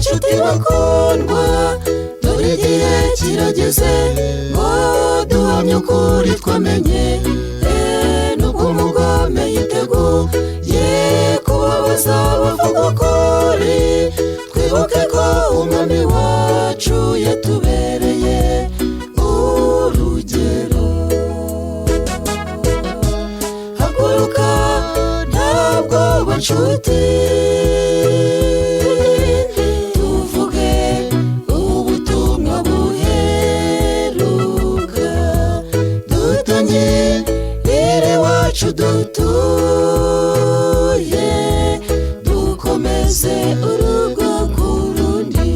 nshuti bakundwa, dore igihe kirageze ngo duhamye ukuri twamenye. Nubwo umugome yiteguye kubabaza abavuga ukuri, twibuke ko umwami wacu yatubereye urugero. Haguruka ntabwo nshuti, tuvuge ubutumwa buheruka, dutangire iwacu dutuye, dukomeze urugo ku rundi.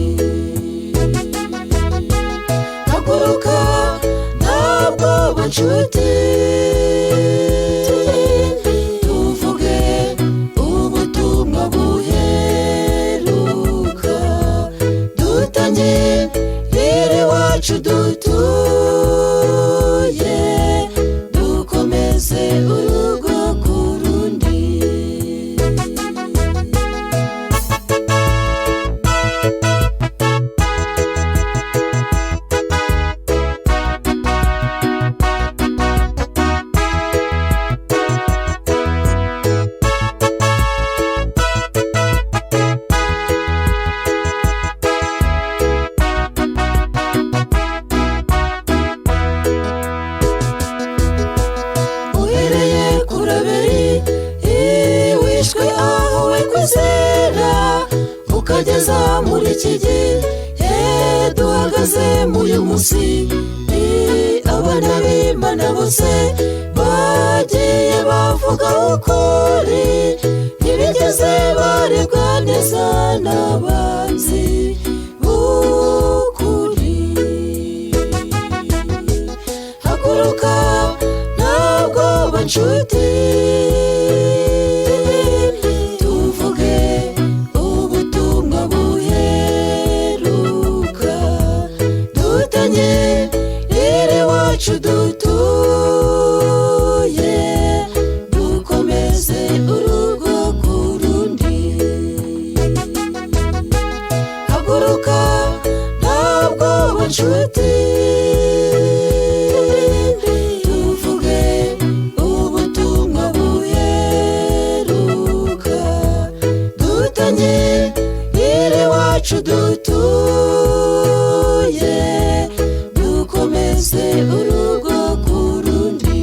Haguruka ntabwo nshuti, tuvuge ubutumwa buheruka, dutangire iwacu dutuye, dukomeze urugo ku rundi. Uhereye kuri Abeli wishwe aho we kwizera, ukageza muri iki gihe duhagaze muri uyu munsi, abana b'Imana bose bagiye bavuga ukuri, ntibigeze barebwa neza n'abanzi b'ukuri. Haguruka ntabwo nshuti, tuvuge ubutumwa buheruka, dutangire iwacu dutuye, dukomeze urugo ku rundi. Haguruka ntabwo nshuti, tuvuge ubutumwa buheruka, dutangire iwacu dutuye, dukomeze urugo ku rundi.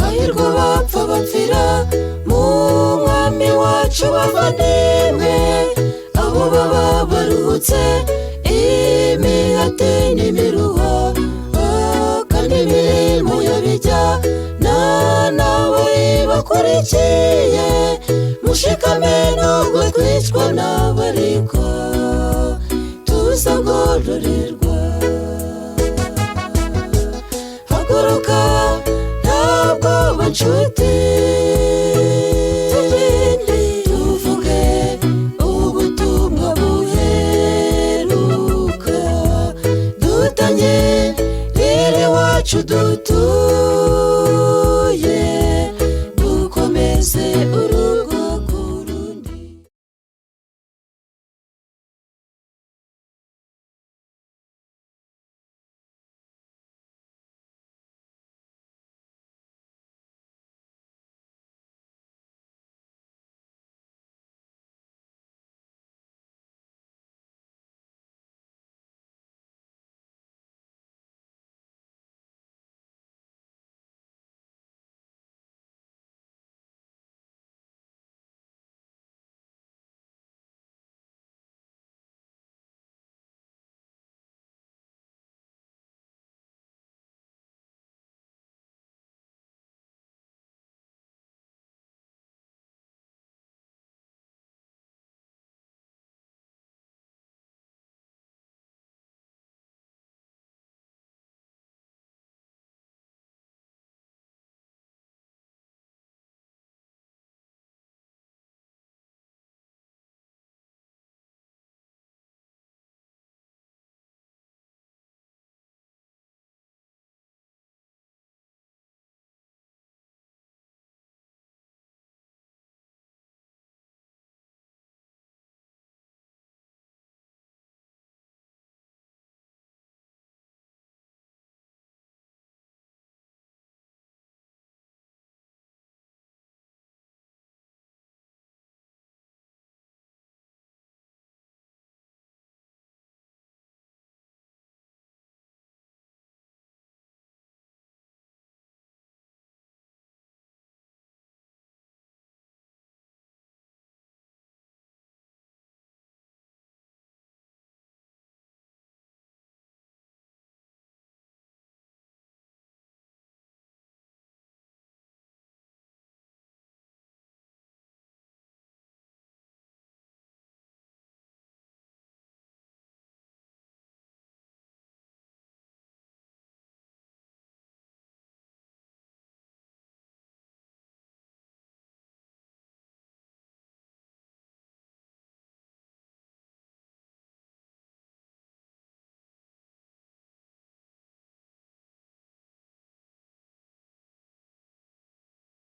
Hahirwa abapfa bapfira mu mwami wacu bavandimwe, abo baba baruhutse imihate n'imiruho, kandi imirimo yabijyana nabo ibakurikiye. Mushikame nubwo twicwa n'abariko, tuzagororerwa. Haguruka ntabwo nshuti,